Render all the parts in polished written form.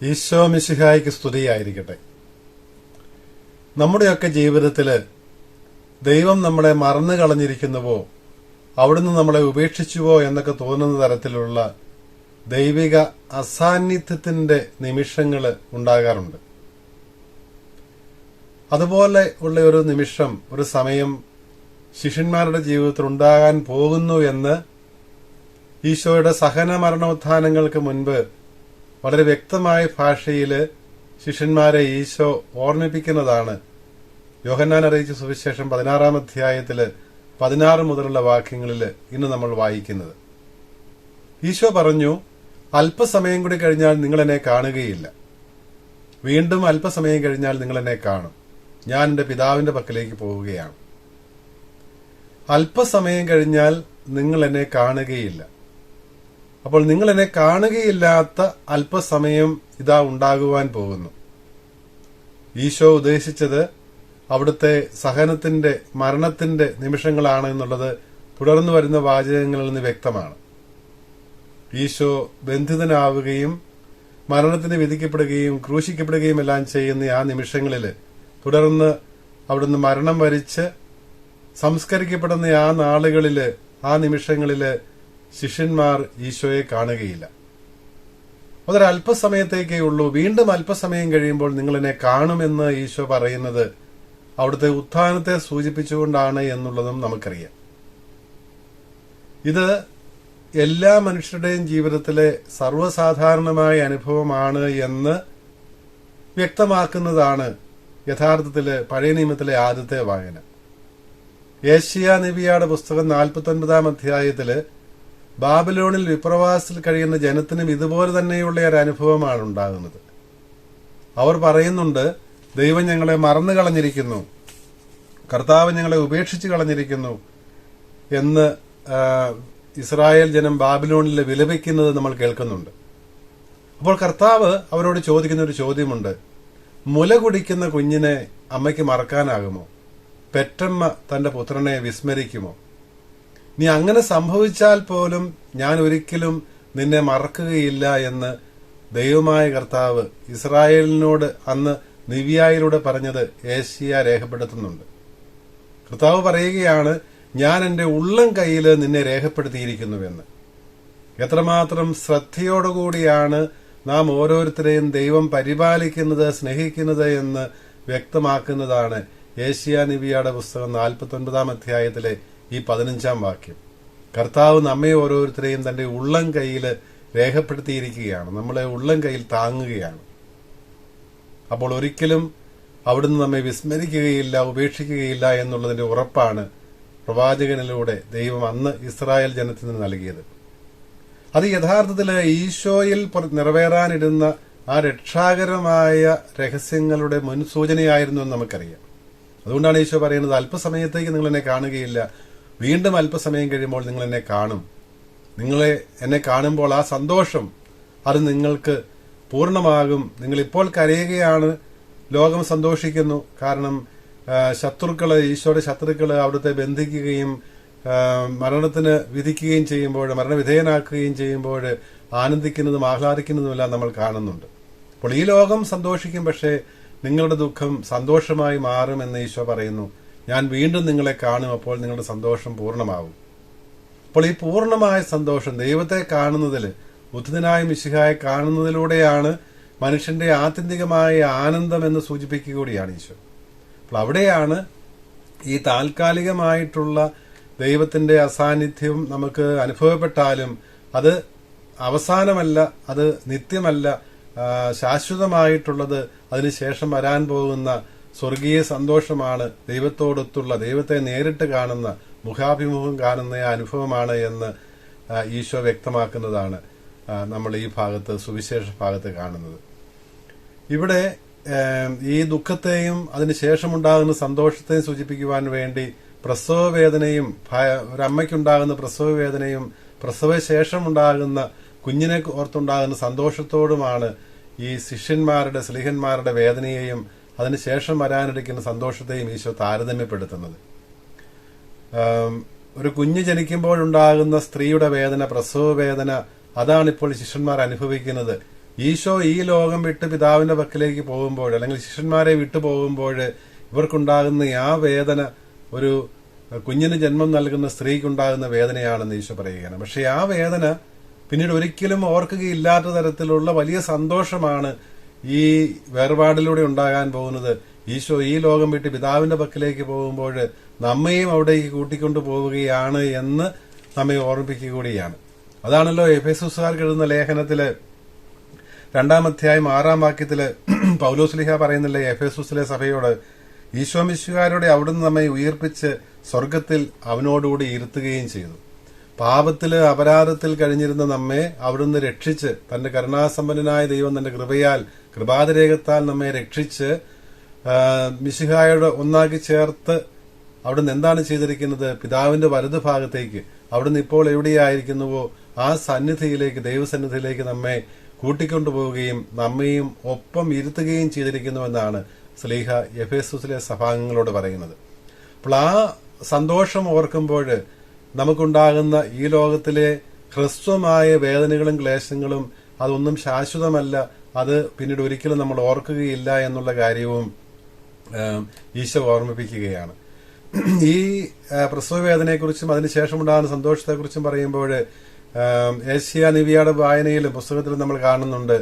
ഈശോ മിശിഹായ്ക്ക് സ്തുതിയായിരിക്കട്ടെ. നമ്മുടെയൊക്കെ ജീവിതത്തില് ദൈവം നമ്മളെ മറന്നു കളഞ്ഞിരിക്കുന്നുവോ, അവിടുന്ന് നമ്മളെ ഉപേക്ഷിച്ചുവോ എന്നൊക്കെ തോന്നുന്ന തരത്തിലുള്ള ദൈവിക അസാന്നിധ്യത്തിന്റെ നിമിഷങ്ങൾ ഉണ്ടാകാറുണ്ട്. അതുപോലെ ഉള്ള ഒരു നിമിഷം, ഒരു സമയം ശിഷ്യന്മാരുടെ ജീവിതത്തിൽ ഉണ്ടാകാൻ പോകുന്നു എന്ന് ഈശോയുടെ സഹന മരണോത്ഥാനങ്ങൾക്ക് മുൻപ് വളരെ വ്യക്തമായ ഭാഷയിൽ ശിഷ്യന്മാരെ ഈശോ ഓർമ്മിപ്പിക്കുന്നതാണ് യോഹന്നാൻ അറിയിച്ച സുവിശേഷം 16-ാം അധ്യായത്തില് 16 മുതലുള്ള വാക്യങ്ങളിൽ ഇന്ന് നമ്മൾ വായിക്കുന്നത്. ഈശോ പറഞ്ഞു, അല്പസമയം കൂടി കഴിഞ്ഞാൽ നിങ്ങൾ എന്നെ കാണുകയില്ല. വീണ്ടും അല്പസമയം കഴിഞ്ഞാൽ നിങ്ങൾ എന്നെ കാണും. ഞാൻ എന്റെ പിതാവിന്റെ പക്കലേക്ക് പോവുകയാണ്. അല്പസമയം കഴിഞ്ഞാൽ നിങ്ങൾ എന്നെ കാണുകയില്ല. അപ്പോൾ നിങ്ങൾ എന്നെ കാണുകയില്ലാത്ത അല്പസമയം ഇതാ ഉണ്ടാകുവാൻ പോകുന്നു. ഈശോ ഉദ്ദേശിച്ചത് അവിടുത്തെ സഹനത്തിന്റെ, മരണത്തിന്റെ നിമിഷങ്ങളാണ് എന്നുള്ളത് തുടർന്നു വരുന്ന വാചകങ്ങളിൽ നിന്ന് വ്യക്തമാണ്. ഈശോ ബന്ധിതനാവുകയും മരണത്തിന് വിധിക്കപ്പെടുകയും ക്രൂശിക്കപ്പെടുകയും എല്ലാം ചെയ്യുന്ന ആ നിമിഷങ്ങളിൽ, തുടർന്ന് അവിടുന്ന് മരണം വരിച്ച് സംസ്കരിക്കപ്പെടുന്ന ആ നാളുകളില്, ആ നിമിഷങ്ങളില് ശിഷ്യന്മാർ ഈശോയെ കാണുകയില്ല. അതൊരല്പസമയത്തേക്കേ ഉള്ളൂ. വീണ്ടും അല്പസമയം കഴിയുമ്പോൾ നിങ്ങൾ എന്നെ കാണുമെന്ന് ഈശോ പറയുന്നത് അവിടുത്തെ ഉത്ഥാനത്തെ സൂചിപ്പിച്ചുകൊണ്ടാണ് എന്നുള്ളതും നമുക്കറിയാം. ഇത് എല്ലാ മനുഷ്യരുടെയും ജീവിതത്തിലെ സർവ്വസാധാരണമായ അനുഭവമാണ് എന്ന് വ്യക്തമാക്കുന്നതാണ് യഥാർത്ഥത്തില് പഴയ നിയമത്തിലെ ആദ്യത്തെ വായന. യേശയ്യാ നബിയുടെ പുസ്തകം 49-ാം അധ്യായത്തില് ബാബിലോണിൽ വിപ്രവാസത്തിൽ കഴിയുന്ന ജനത്തിനും ഇതുപോലെ തന്നെയുള്ള ഒരു അനുഭവമാണ് ഉണ്ടാകുന്നത്. അവർ പറയുന്നുണ്ട്, ദൈവം ഞങ്ങളെ മറന്നു കളഞ്ഞിരിക്കുന്നു, കർത്താവ് ഞങ്ങളെ ഉപേക്ഷിച്ചു കളഞ്ഞിരിക്കുന്നു എന്ന് ഇസ്രായേൽ ജനം ബാബിലോണിൽ വിലപിക്കുന്നത് നമ്മൾ കേൾക്കുന്നുണ്ട്. അപ്പോൾ കർത്താവ് അവരോട് ചോദിക്കുന്ന ഒരു ചോദ്യമുണ്ട്. മുല കുടിക്കുന്ന കുഞ്ഞിനെ അമ്മയ്ക്ക് മറക്കാനാകുമോ? പെറ്റമ്മ തന്റെ പുത്രനെ വിസ്മരിക്കുമോ? നീ അങ്ങനെ സംഭവിച്ചാൽ പോലും ഞാൻ ഒരിക്കലും നിന്നെ മറക്കുകയില്ല എന്ന് ദൈവമായ കർത്താവ് ഇസ്രായേലിനോട് അന്ന് നിവ്യായിലൂടെ പറഞ്ഞത് യേശയ്യാ രേഖപ്പെടുത്തുന്നുണ്ട്. കർത്താവ് പറയുകയാണ്, ഞാൻ എന്റെ ഉള്ളം കയ്യിൽ നിന്നെ രേഖപ്പെടുത്തിയിരിക്കുന്നുവെന്ന്. എത്രമാത്രം ശ്രദ്ധയോടുകൂടിയാണ് നാം ഓരോരുത്തരെയും ദൈവം പരിപാലിക്കുന്നത്, സ്നേഹിക്കുന്നത് എന്ന് വ്യക്തമാക്കുന്നതാണ് യേശയ്യാ നബിയുടെ പുസ്തകം 49-ാം അധ്യായത്തിലെ ഈ 15-ാം വാക്യം. കർത്താവ് നമ്മെ ഓരോരുത്തരെയും തന്റെ ഉള്ളം കയ്യിൽ രേഖപ്പെടുത്തിയിരിക്കുകയാണ്, നമ്മളെ ഉള്ളം കയ്യിൽ താങ്ങുകയാണ്. അപ്പോൾ ഒരിക്കലും അവിടുന്ന് നമ്മെ വിസ്മരിക്കുകയില്ല, ഉപേക്ഷിക്കുകയില്ല എന്നുള്ളതിന്റെ ഉറപ്പാണ് പ്രവാചകനിലൂടെ ദൈവം അന്ന് ഇസ്രായേൽ ജനത്തിന് നൽകിയത്. അത് യഥാർത്ഥത്തില് ഈശോയിൽ നിറവേറാനിരുന്ന ആ രക്ഷാകരമായ രഹസ്യങ്ങളുടെ മുൻസൂചനയായിരുന്നു എന്ന് നമുക്കറിയാം. അതുകൊണ്ടാണ് ഈശോ പറയുന്നത്, അല്പസമയത്തേക്ക് നിങ്ങൾ എന്നെ കാണുകയില്ല, വീണ്ടും അല്പസമയം കഴിയുമ്പോൾ നിങ്ങൾ എന്നെ കാണും. എന്നെ കാണുമ്പോൾ ആ സന്തോഷം അത് നിങ്ങൾക്ക് പൂർണ്ണമാകും. നിങ്ങളിപ്പോൾ കരയുകയാണ്, ലോകം സന്തോഷിക്കുന്നു. കാരണം ഈശോയുടെ ശത്രുക്കള് അവിടുത്തെ ബന്ധിക്കുകയും മരണത്തിന് വിധിക്കുകയും ചെയ്യുമ്പോൾ, മരണവിധേയനാക്കുകയും ചെയ്യുമ്പോൾ ആനന്ദിക്കുന്നതും ആഹ്ലാദിക്കുന്നതുമെല്ലാം നമ്മൾ കാണുന്നുണ്ട്. അപ്പോൾ ഈ ലോകം സന്തോഷിക്കും, പക്ഷേ നിങ്ങളുടെ ദുഃഖം സന്തോഷമായി മാറുമെന്ന് ഈശോ പറയുന്നു. ഞാൻ വീണ്ടും നിങ്ങളെ കാണും, അപ്പോൾ നിങ്ങളുടെ സന്തോഷം പൂർണ്ണമാവും. അപ്പോൾ ഈ പൂർണ്ണമായ സന്തോഷം ദൈവത്തെ കാണുന്നതിൽ, ഉദ്ധിതനായ മിശിഹായെ കാണുന്നതിലൂടെയാണ് മനുഷ്യന്റെ ആത്യന്തികമായ ആനന്ദം എന്ന് സൂചിപ്പിക്കുക കൂടിയാണ് ഈശോ. അപ്പോൾ അവിടെയാണ് ഈ താൽക്കാലികമായിട്ടുള്ള ദൈവത്തിന്റെ അസാന്നിധ്യം നമുക്ക് അനുഭവപ്പെട്ടാലും അത് അവസാനമല്ല, അത് നിത്യമല്ല, ശാശ്വതമായിട്ടുള്ളത് അതിനുശേഷം വരാൻ പോകുന്ന സ്വർഗീയ സന്തോഷമാണ്, ദൈവത്തോടൊത്തുള്ള, ദൈവത്തെ നേരിട്ട് കാണുന്ന, മുഖാഭിമുഖം കാണുന്ന അനുഭവമാണ് എന്ന് ഈശോ വ്യക്തമാക്കുന്നതാണ് നമ്മൾ ഈ ഭാഗത്ത്, സുവിശേഷ ഭാഗത്ത് കാണുന്നത്. ഇവിടെ ഈ ദുഃഖത്തെയും അതിനുശേഷമുണ്ടാകുന്ന സന്തോഷത്തെയും സൂചിപ്പിക്കുവാൻ വേണ്ടി പ്രസവവേദനയും, ഒരമ്മയ്ക്കുണ്ടാകുന്ന പ്രസവവേദനയും പ്രസവശേഷമുണ്ടാകുന്ന കുഞ്ഞിനെ ഓർത്തുണ്ടാകുന്ന സന്തോഷത്തോടുമാണ് ഈ ശിഷ്യന്മാരുടെ, സ്ലീഹന്മാരുടെ വേദനയെയും അതിനുശേഷം വരാനിരിക്കുന്ന സന്തോഷത്തെയും ഈശോ താരതമ്യപ്പെടുത്തുന്നത്. ഒരു കുഞ്ഞ് ജനിക്കുമ്പോഴുണ്ടാകുന്ന സ്ത്രീയുടെ വേദന, പ്രസവ വേദന, അതാണിപ്പോൾ ശിഷ്യന്മാർ അനുഭവിക്കുന്നത്. ഈശോ ഈ ലോകം വിട്ട് പിതാവിന്റെ പക്കലേക്ക് പോകുമ്പോൾ, അല്ലെങ്കിൽ ശിഷ്യന്മാരെ വിട്ടു പോകുമ്പോൾ ഇവർക്കുണ്ടാകുന്ന ആ വേദന ഒരു കുഞ്ഞിന് ജന്മം നൽകുന്ന സ്ത്രീക്കുണ്ടാകുന്ന വേദനയാണെന്ന് ഈശോ പറയുകയാണ്. പക്ഷെ ആ വേദന പിന്നീട് ഒരിക്കലും ഓർക്കുകയില്ലാത്ത തരത്തിലുള്ള വലിയ സന്തോഷമാണ് ഈ വേർപാടിലൂടെ ഉണ്ടാകാൻ പോകുന്നത്. ഈശോ ഈ ലോകം വിട്ട് പിതാവിന്റെ പക്കലേക്ക് പോകുമ്പോൾ നമ്മയും അവിടേക്ക് കൂട്ടിക്കൊണ്ടു പോവുകയാണ് എന്ന് നമ്മെ ഓർമ്മിപ്പിക്കുക കൂടിയാണ്. അതാണല്ലോ എഫേസുസുകാർക്ക് എഴുതുന്ന ലേഖനത്തില് 2-ാം അധ്യായം 6-ാം വാക്യത്തില് പൗലോസ്ലീഹ പറയുന്നില്ലേ എഫേസുസിലെ സഭയോട്, ഈശോ മിശിഹായോടെ അവിടുന്ന് നമ്മെ ഉയർപ്പിച്ച് സ്വർഗത്തിൽ അവനോടുകൂടി ഇരുത്തുകയും ചെയ്തു. പാപത്തില് അപരാധത്തിൽ കഴിഞ്ഞിരുന്ന നമ്മെ അവിടുന്ന് രക്ഷിച്ച്, തന്റെ കരുണാസമ്പന്നനായ ദൈവം തന്റെ കൃപാതിരേകത്താൽ നമ്മെ രക്ഷിച്ച് മിശിഹായോട് ഒന്നാക്കി ചേർത്ത് അവിടുന്ന് എന്താണ് ചെയ്തിരിക്കുന്നത്? പിതാവിന്റെ വലതുഭാഗത്തേക്ക്, അവിടുന്ന് ഇപ്പോൾ എവിടെയായിരിക്കുന്നുവോ ആ സന്നിധിയിലേക്ക്, ദൈവസന്നിധിയിലേക്ക് നമ്മെ കൂട്ടിക്കൊണ്ടുപോവുകയും നമ്മയും ഒപ്പം ഇരുത്തുകയും ചെയ്തിരിക്കുന്നുവെന്നാണ് സ്ലീഹ എഫേസുസിലെ സഭാംഗങ്ങളോട് പറയുന്നത്. അപ്പോൾ ആ സന്തോഷം ഓർക്കുമ്പോൾ നമുക്കുണ്ടാകുന്ന ഈ ലോകത്തിലെ ഹ്രസ്വമായ വേദനകളും ക്ലേശങ്ങളും അതൊന്നും ശാശ്വതമല്ല, അത് പിന്നീട് ഒരിക്കലും നമ്മൾ ഓർക്കുകയില്ല എന്നുള്ള കാര്യവും ഈശോ ഓർമ്മിപ്പിക്കുകയാണ്. ഈ പ്രസവ വേദനയെക്കുറിച്ചും അതിനുശേഷമുണ്ടാകുന്ന സന്തോഷത്തെക്കുറിച്ചും പറയുമ്പോൾ ഏഷ്യ നിവിയുടെ വായനയിലും പുസ്തകത്തിലും നമ്മൾ കാണുന്നുണ്ട്,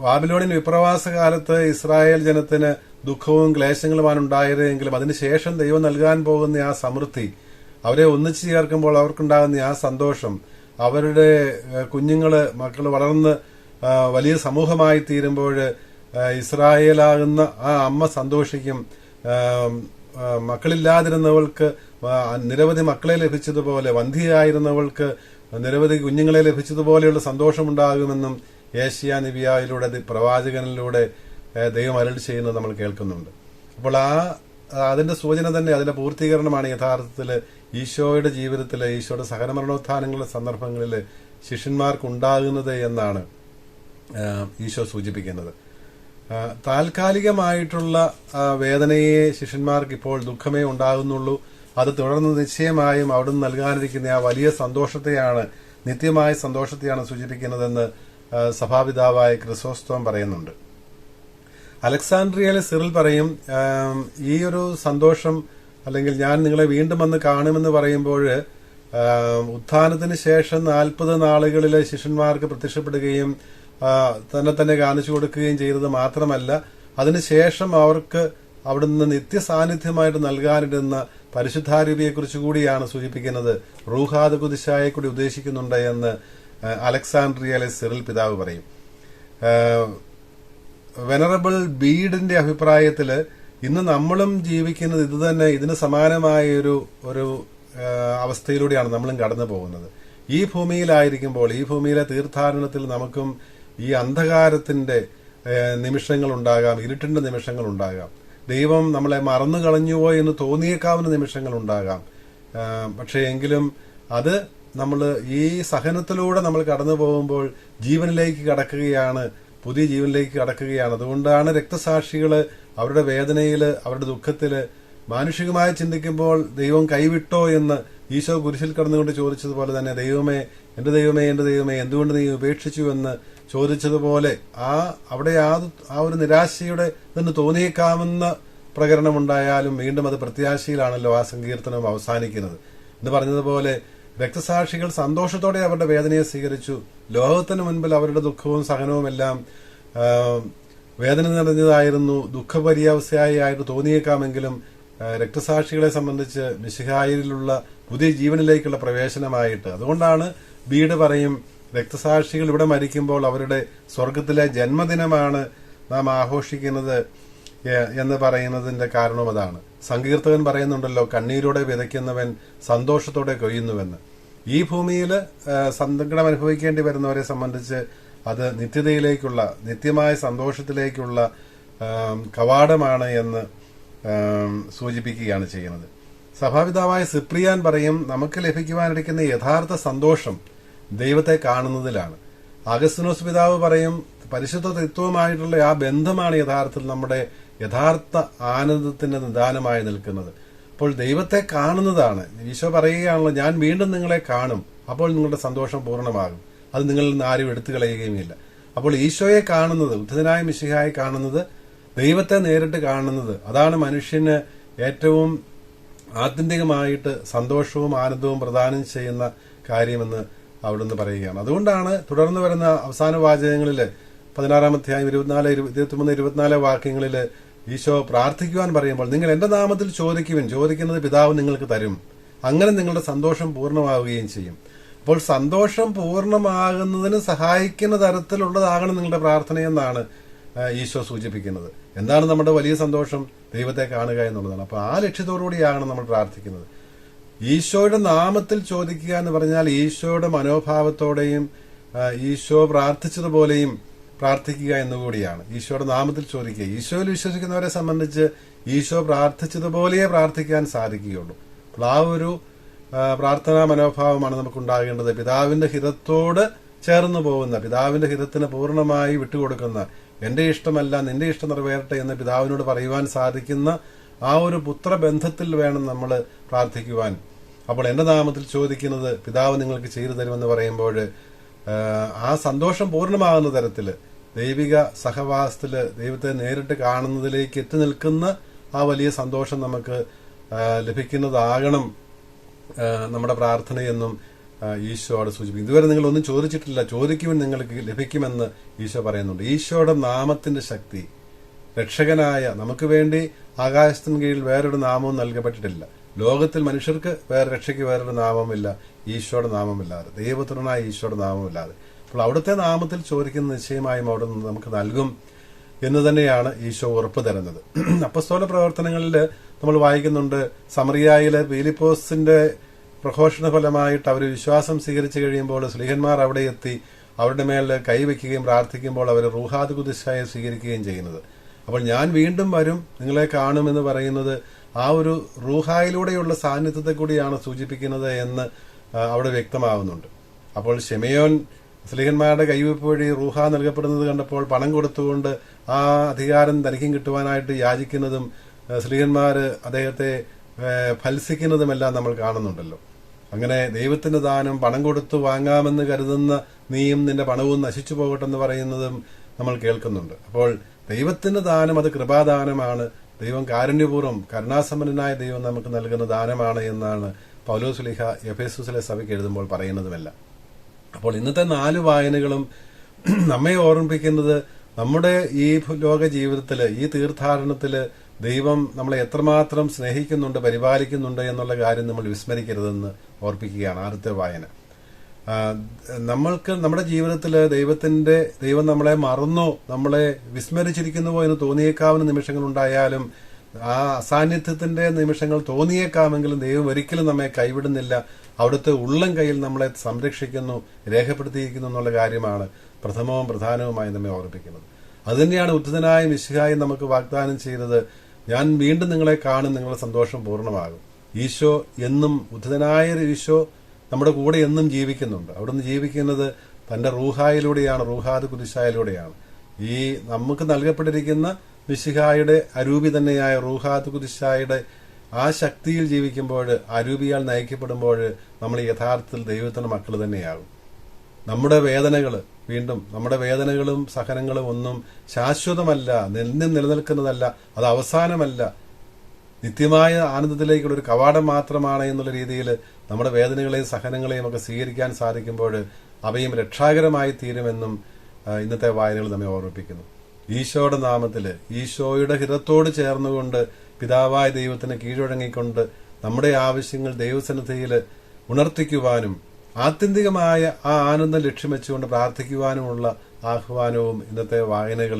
ബാബിലോണിയൻ വിപ്രവാസ കാലത്ത് ഇസ്രായേൽ ജനത്തിന് ദുഃഖവും ക്ലേശങ്ങളുമാണ് ഉണ്ടായതെങ്കിലും അതിനുശേഷം ദൈവം നൽകാൻ പോകുന്ന ആ സമൃദ്ധി, അവരെ ഒന്നിച്ചു ചേർക്കുമ്പോൾ അവർക്കുണ്ടാകുന്ന ആ സന്തോഷം, അവരുടെ മക്കൾ വളർന്ന് വലിയ സമൂഹമായി തീരുമ്പോൾ ഇസ്രായേലാകുന്ന ആ അമ്മ സന്തോഷിക്കും. മക്കളില്ലാതിരുന്നവൾക്ക് നിരവധി മക്കളെ ലഭിച്ചതുപോലെ, വന്ധ്യയായിരുന്നവൾക്ക് നിരവധി കുഞ്ഞുങ്ങളെ ലഭിച്ചതുപോലെയുള്ള സന്തോഷമുണ്ടാകുമെന്നും ഏഷ്യ നിബിയായിലൂടെ പ്രവാചകനിലൂടെ ദൈവം അരുളി ചെയ്യുന്നത് നമ്മൾ കേൾക്കുന്നുണ്ട്. അപ്പോൾ അതിന്റെ സൂചന തന്നെ, അതിന്റെ പൂർത്തീകരണമാണ് യഥാർത്ഥത്തിൽ ഈശോയുടെ ജീവിതത്തിലെ, ഈശോയുടെ സഹനമരണോത്ഥാനങ്ങളുടെ സന്ദർഭങ്ങളിൽ ശിഷ്യന്മാർക്കുണ്ടാകുന്നത് എന്നാണ് ഈശോ സൂചിപ്പിക്കുന്നത്. താൽക്കാലികമായിട്ടുള്ള വേദനയെ ശിഷ്യന്മാർക്ക് ഇപ്പോൾ ദുഃഖമേ ഉണ്ടാകുന്നുള്ളൂ. അത് തുടർന്ന് നിശ്ചയമായും അവിടുന്ന് നൽകാനിരിക്കുന്ന ആ വലിയ സന്തോഷത്തെയാണ്, നിത്യമായ സന്തോഷത്തെയാണ് സൂചിപ്പിക്കുന്നതെന്ന് സഭാപിതാവായ ക്രിസോസ്റ്റോം പറയുന്നുണ്ട്. അലക്സാൻഡ്രിയയിലെ സിറിൽ പറയും, ഈ ഒരു സന്തോഷം, അല്ലെങ്കിൽ ഞാൻ നിങ്ങളെ വീണ്ടും വന്ന് കാണുമെന്ന് പറയുമ്പോൾ ഉത്ഥാനത്തിന് ശേഷം 40 നാളുകളിലെ ശിഷ്യന്മാർക്ക് പ്രത്യക്ഷപ്പെടുകയും തന്നെ കാണിച്ചു കൊടുക്കുകയും ചെയ്തത് മാത്രമല്ല, അതിനുശേഷം അവർക്ക് അവിടുന്ന് നിത്യസാന്നിധ്യമായിട്ട് നൽകാനിടുന്ന പരിശുദ്ധാരൂപിയെക്കുറിച്ച് കൂടിയാണ് സൂചിപ്പിക്കുന്നത്. റൂഹാദ് കുദിശായെ കൂടി ഉദ്ദേശിക്കുന്നുണ്ട് എന്ന് അലക്സാൻഡ്രിയയിലെ സിറിൽ പിതാവ് പറയും. വെനറബിൾ ബീഡിന്റെ അഭിപ്രായത്തില് ഇന്ന് നമ്മളും ജീവിക്കുന്നത് ഇത് തന്നെ, ഇതിന് സമാനമായ ഒരു അവസ്ഥയിലൂടെയാണ് നമ്മളും കടന്നു പോകുന്നത്. ഈ ഭൂമിയിലായിരിക്കുമ്പോൾ, ഈ ഭൂമിയിലെ തീർത്ഥാടനത്തിൽ നമുക്കും ഈ അന്ധകാരത്തിന്റെ നിമിഷങ്ങൾ ഉണ്ടാകാം, ഇരുട്ടിന്റെ നിമിഷങ്ങൾ ഉണ്ടാകാം, ദൈവം നമ്മളെ മറന്നു കളഞ്ഞുവോ എന്ന് തോന്നിയേക്കാവുന്ന നിമിഷങ്ങൾ ഉണ്ടാകാം. പക്ഷേ എങ്കിലും അത് നമ്മൾ ഈ സഹനത്തിലൂടെ നമ്മൾ കടന്നു പോകുമ്പോൾ ജീവനിലേക്ക് കടക്കുകയാണ്, പുതിയ ജീവനിലേക്ക് കടക്കുകയാണ്. അതുകൊണ്ടാണ് രക്തസാക്ഷികള് അവരുടെ വേദനയില്, അവരുടെ ദുഃഖത്തില് മാനുഷികമായി ചിന്തിക്കുമ്പോൾ ദൈവം കൈവിട്ടോ എന്ന് ഈശോ കുരിശിൽ കടന്നുകൊണ്ട് ചോദിച്ചതുപോലെ തന്നെ, ദൈവമേ എന്റെ ദൈവമേ എന്റെ ദൈവമേ എന്തുകൊണ്ട് നീ ഉപേക്ഷിച്ചു എന്ന് ചോദിച്ചതുപോലെ അവിടെ ആ ഒരു നിരാശയുടെ നിന്ന് തോന്നിയേക്കാവുന്ന പ്രകടനമുണ്ടായാലും വീണ്ടും അത് പ്രത്യാശയിലാണല്ലോ ആ സങ്കീർത്തനം അവസാനിക്കുന്നത്. എന്ന് പറഞ്ഞതുപോലെ രക്തസാക്ഷികൾ സന്തോഷത്തോടെ അവരുടെ വേദനയെ സ്വീകരിച്ചു. ലോകത്തിന് മുൻപിൽ അവരുടെ ദുഃഖവും സഹനവും എല്ലാം വേദന നിറഞ്ഞതായിരുന്നു, ദുഃഖപര്യാവസ്ഥയായിട്ട് തോന്നിയേക്കാമെങ്കിലും രക്തസാക്ഷികളെ സംബന്ധിച്ച് മിശിഹായിലുള്ള പുതിയ ജീവനിലേക്കുള്ള പ്രവേശനമായിട്ട്. അതുകൊണ്ടാണ് ബീഡ് പറയും, രക്തസാക്ഷികൾ ഇവിടെ മരിക്കുമ്പോൾ അവരുടെ സ്വർഗത്തിലെ ജന്മദിനമാണ് നാം ആഘോഷിക്കുന്നത് എന്ന് പറയുന്നതിന്റെ കാരണം അതാണ്. സങ്കീർത്തകൻ പറയുന്നുണ്ടല്ലോ, കണ്ണീരോടെ വിതയ്ക്കുന്നവൻ സന്തോഷത്തോടെ കൊയ്യുന്നുവെന്ന്. ഈ ഭൂമിയിൽ സങ്കടം അനുഭവിക്കേണ്ടി വരുന്നവരെ സംബന്ധിച്ച് അത് നിത്യതയിലേക്കുള്ള, നിത്യമായ സന്തോഷത്തിലേക്കുള്ള കവാടമാണ് എന്ന് സൂചിപ്പിക്കുകയാണ് ചെയ്യുന്നത്. സഭാപിതാവായ സിപ്രിയാൻ പറയും, നമുക്ക് ലഭിക്കുവാനിരിക്കുന്ന യഥാർത്ഥ സന്തോഷം ദൈവത്തെ കാണുന്നതിലാണ്. അഗസ്തിനോസ് പിതാവ് പറയും, പരിശുദ്ധ തത്വമായിട്ടുള്ള ആ ബന്ധമാണ് യഥാർത്ഥത്തിൽ നമ്മുടെ യഥാർത്ഥ ആനന്ദത്തിന്റെ നിദാനമായി നിൽക്കുന്നത്. അപ്പോൾ ദൈവത്തെ കാണുന്നതാണ്. ഈശോ പറയുകയാണല്ലോ, ഞാൻ വീണ്ടും നിങ്ങളെ കാണും, അപ്പോൾ നിങ്ങളുടെ സന്തോഷം പൂർണ്ണമാകും, അത് നിങ്ങളിൽ നിന്ന് ആരും എടുത്തു കളയുകയുമില്ല. അപ്പോൾ ഈശോയെ കാണുന്നത്, ഉദ്ധിതനായ മിശിഹായെ കാണുന്നത്, ദൈവത്തെ നേരിട്ട് കാണുന്നത്, അതാണ് മനുഷ്യന് ഏറ്റവും ആത്യന്തികമായിട്ട് സന്തോഷവും ആനന്ദവും പ്രദാനം ചെയ്യുന്ന കാര്യമെന്ന് അവിടുന്ന് പറയുകയാണ്. അതുകൊണ്ടാണ് തുടർന്ന് വരുന്ന അവസാന വാചകങ്ങളിൽ 16-ാം അധ്യായം 23-24 വാക്യങ്ങളിൽ ഈശോ പ്രാർത്ഥിക്കുവാൻ പറയുമ്പോൾ, നിങ്ങൾ എന്റെ നാമത്തിൽ ചോദിക്കുന്നത് പിതാവ് നിങ്ങൾക്ക് തരും, അങ്ങനെ നിങ്ങളുടെ സന്തോഷം പൂർണ്ണമാവുകയും ചെയ്യും. അപ്പോൾ സന്തോഷം പൂർണ്ണമാകുന്നതിന് സഹായിക്കുന്ന തരത്തിലുള്ളതാകണം നിങ്ങളുടെ പ്രാർത്ഥനയെന്നാണ് ഈശോ സൂചിപ്പിക്കുന്നത്. എന്താണ് നമ്മുടെ വലിയ സന്തോഷം? ദൈവത്തെ കാണുക എന്നുള്ളതാണ്. അപ്പോൾ ആ ലക്ഷ്യത്തോടുകൂടിയാണ് നമ്മൾ പ്രാർത്ഥിക്കുന്നത്. ഈശോയുടെ നാമത്തിൽ ചോദിക്കുക എന്ന് പറഞ്ഞാൽ ഈശോയുടെ മനോഭാവത്തോടെയും ഈശോ പ്രാർത്ഥിച്ചതുപോലെയും പ്രാർത്ഥിക്കുക എന്നുകൂടിയാണ്. ഈശോയുടെ നാമത്തിൽ ചോദിക്കുക. ഈശോയിൽ വിശ്വസിക്കുന്നവരെ സംബന്ധിച്ച് ഈശോ പ്രാർത്ഥിച്ചതുപോലെയേ പ്രാർത്ഥിക്കാൻ സാധിക്കുകയുള്ളൂ. അപ്പോൾ ആ ഒരു പ്രാർത്ഥനാ മനോഭാവമാണ് നമുക്കുണ്ടാകേണ്ടത്. പിതാവിന്റെ ഹിതത്തോട് ചേർന്ന് പോകുന്ന, പിതാവിന്റെ ഹിതത്തിന് പൂർണ്ണമായി വിട്ടുകൊടുക്കുന്ന, എന്റെ ഇഷ്ടമല്ല നിന്റെ ഇഷ്ടം നിറവേറട്ടെ എന്ന് പിതാവിനോട് പറയുവാൻ സാധിക്കുന്ന ആ ഒരു പുത്രബന്ധത്തിൽ വേണം നമ്മൾ പ്രാർത്ഥിക്കുവാൻ. അപ്പോൾ എന്റെ നാമത്തിൽ ചോദിക്കുന്നത് പിതാവ് നിങ്ങൾക്ക് ചെയ്തു തരുമെന്ന് പറയുമ്പോൾ ആ സന്തോഷം പൂർണ്ണമാകുന്ന തരത്തില് ദൈവിക സഹവാസത്തില് ദൈവത്തെ നേരിട്ട് കാണുന്നതിലേക്ക് എത്തി നിൽക്കുന്ന ആ വലിയ സന്തോഷം നമുക്ക് ലഭിക്കുന്നതാകണം നമ്മുടെ പ്രാർത്ഥനയെന്നും ഈശോ അവിടെ സൂചിപ്പിക്കും. ഇതുവരെ നിങ്ങൾ ഒന്നും ചോദിച്ചിട്ടില്ല, ചോദിക്കുവാൻ നിങ്ങൾക്ക് ലഭിക്കുമെന്ന് ഈശോ പറയുന്നുണ്ട്. ഈശോയുടെ നാമത്തിന്റെ ശക്തി, രക്ഷകനായ നമുക്ക് വേണ്ടി ആകാശത്തിന് കീഴിൽ വേറൊരു നാമവും നൽകപ്പെട്ടിട്ടില്ല. ലോകത്തിൽ മനുഷ്യർക്ക് രക്ഷയ്ക്ക് വേറൊരു നാമമില്ല ഈശോയുടെ നാമമില്ലാതെ, ദൈവപുത്രനായ ഈശോയുടെ നാമമില്ലാതെ. അപ്പോൾ അവിടുത്തെ നാമത്തിൽ ചോദിക്കുന്ന നിശ്ചയമായും അവിടെ നിന്ന് നമുക്ക് നൽകും എന്ന് തന്നെയാണ് ഈശോ ഉറപ്പ് തരുന്നത്. അപ്പസ്തോല പ്രവർത്തനങ്ങളിൽ നമ്മൾ വായിക്കുന്നുണ്ട്, സമറിയായിലെ ഫിലിപ്പോസിന്റെ പ്രഘോഷണ ഫലമായിട്ട് അവർ വിശ്വാസം സ്വീകരിച്ചു കഴിയുമ്പോൾ സ്ലീഹന്മാർ അവിടെ എത്തി അവരുടെ മേൽ കൈവയ്ക്കുകയും പ്രാർത്ഥിക്കുമ്പോൾ അവർ റൂഹാദ് ഖുദ്ദൂസായെ സ്വീകരിക്കുകയും ചെയ്യുന്നത്. അപ്പോൾ ഞാൻ വീണ്ടും വരും നിങ്ങളെ കാണുമെന്ന് പറയുന്നത് ആ ഒരു റൂഹായിലൂടെയുള്ള സാന്നിധ്യത്തെ കൂടിയാണ് സൂചിപ്പിക്കുന്നത് എന്ന് അവിടെ വ്യക്തമാവുന്നുണ്ട്. അപ്പോൾ ശിമയോൻ സ്ലീഹന്മാരുടെ കൈവയ്പ് വഴി റൂഹ നൽകപ്പെടുന്നത് കണ്ടപ്പോൾ പണം കൊടുത്തുകൊണ്ട് ആ അധികാരം തനിക്കും കിട്ടുവാനായിട്ട് യാചിക്കുന്നതും സ്ലീഹന്മാര് അദ്ദേഹത്തെ ഫൽസിക്കുന്നതുമെല്ലാം നമ്മൾ കാണുന്നുണ്ടല്ലോ. അങ്ങനെ ദൈവത്തിന്റെ ദാനം പണം കൊടുത്തു വാങ്ങാമെന്ന് കരുതുന്ന നീയും നിന്റെ പണവും നശിച്ചു പോകട്ടെന്ന് പറയുന്നതും നമ്മൾ കേൾക്കുന്നുണ്ട്. അപ്പോൾ ദൈവത്തിന്റെ ദാനം അത് കൃപാദാനമാണ്. ദൈവം കാരുണ്യപൂർവ്വം കരുണാസമ്പന്നനായ ദൈവം നമുക്ക് നൽകുന്ന ദാനമാണ് എന്നാണ് പൗലോസ് ശ്ലീഹ എഫേസുസിലെ സഭയ്ക്ക് എഴുതുമ്പോൾ പറയുന്നതുമല്ല. അപ്പോൾ ഇന്നത്തെ 4 വായനകളും നമ്മെ ഓർമ്മിപ്പിക്കുന്നത് നമ്മുടെ ഈ ലോക ജീവിതത്തില്, ഈ തീർത്ഥാടനത്തില് ദൈവം നമ്മളെ എത്രമാത്രം സ്നേഹിക്കുന്നുണ്ട്, പരിപാലിക്കുന്നുണ്ട് എന്നുള്ള കാര്യം നമ്മൾ വിസ്മരിക്കരുതെന്ന് ഓർപ്പിക്കുകയാണ് ആദ്യത്തെ വായന. നമ്മൾക്ക് നമ്മുടെ ജീവിതത്തിൽ ദൈവം നമ്മളെ മറന്നോ, നമ്മളെ വിസ്മരിച്ചിരിക്കുന്നുവോ എന്ന് തോന്നിയേക്കാവുന്ന നിമിഷങ്ങൾ ഉണ്ടായാലും, ആ അസാന്നിധ്യത്തിന്റെ നിമിഷങ്ങൾ തോന്നിയേക്കാമെങ്കിലും ദൈവം ഒരിക്കലും നമ്മെ കൈവിടുന്നില്ല. അവിടുത്തെ ഉള്ളം കയ്യിൽ നമ്മളെ സംരക്ഷിക്കുന്നു, രേഖപ്പെടുത്തിയിരിക്കുന്നു എന്നുള്ള കാര്യമാണ് പ്രഥമവും പ്രധാനവുമായി നമ്മെ ഓർമ്മിപ്പിക്കുന്നത്. അതുതന്നെയാണ് ഉദ്ധിതനായ മിശിഹായി നമുക്ക് വാഗ്ദാനം ചെയ്തത്. ഞാൻ വീണ്ടും നിങ്ങളെ കാണും, നിങ്ങളുടെ സന്തോഷം പൂർണ്ണമാകും. ഈശോ എന്നും, ഉദ്ധിതനായ ഈശോ നമ്മുടെ കൂടെ എന്നും ജീവിക്കുന്നുണ്ട്. അവിടുന്ന് ജീവിക്കുന്നത് തന്റെ റൂഹായിലൂടെയാണ്, റൂഹാദ് ഖുദ്ദൂസായിലൂടെയാണ്. ഈ നമുക്ക് നൽകപ്പെട്ടിരിക്കുന്ന മിശിഹായുടെ അരൂപി തന്നെയായ റൂഹാദ് ഖുദ്ദൂസായുടെ ആ ശക്തിയിൽ ജീവിക്കുമ്പോൾ, അരൂപിയാൽ നയിക്കപ്പെടുമ്പോൾ നമ്മൾ യഥാർത്ഥത്തിൽ ദൈവത്തിന്റെ മക്കൾ തന്നെയാകും. നമ്മുടെ വേദനകളും സഹനങ്ങളും ഒന്നും ശാശ്വതമല്ല, നിലനിൽക്കുന്നതല്ല, അത് അവസാനമല്ല, നിത്യമായ ആനന്ദത്തിലേക്കുള്ള ഒരു കവാടം മാത്രമാണ് എന്നുള്ള രീതിയിൽ നമ്മുടെ വേദനകളെയും സഹനങ്ങളെയും ഒക്കെ സ്വീകരിക്കാൻ സാധിക്കുമ്പോൾ അവയും രക്ഷാകരമായി തീരുമെന്നും ഇന്നത്തെ വായനകൾ നമ്മെ ഓർമ്മിപ്പിക്കുന്നു. ഈശോയുടെ നാമത്തില്, ഈശോയുടെ ഹിതത്തോട് ചേർന്നുകൊണ്ട് പിതാവായ ദൈവത്തിന് കീഴടങ്ങിക്കൊണ്ട് നമ്മുടെ ആവശ്യങ്ങൾ ദൈവസന്നിധിയിൽ ഉണർത്തിക്കുവാനും ആത്യന്തികമായ ആ ആനന്ദം ലക്ഷ്യം വെച്ചുകൊണ്ട് പ്രാർത്ഥിക്കുവാനുമുള്ള ആഹ്വാനവും ഇന്നത്തെ വായനകൾ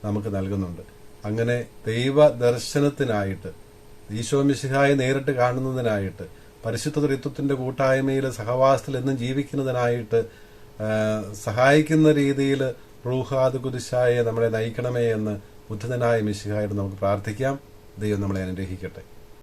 നമുക്ക് നൽകുന്നുണ്ട്. അങ്ങനെ ദൈവ ദർശനത്തിനായിട്ട്, ഈശോ മിശിഹായെ നേരിട്ട് കാണുന്നതിനായിട്ട്, പരിശുദ്ധ ത്രിത്വത്തിന്റെ കൂട്ടായ്മയിൽ സഹവാസത്തിൽ എന്നും ജീവിക്കുന്നതിനായിട്ട് സഹായിക്കുന്ന രീതിയിൽ റൂഹാദ് ഖുദ്ദൂസായെ നമ്മളെ നയിക്കണമേ എന്ന് ഉദ്ധിതനായ മിശിഹായോട് നമുക്ക് പ്രാർത്ഥിക്കാം. ദൈവം നമ്മളെ അനുഗ്രഹിക്കട്ടെ.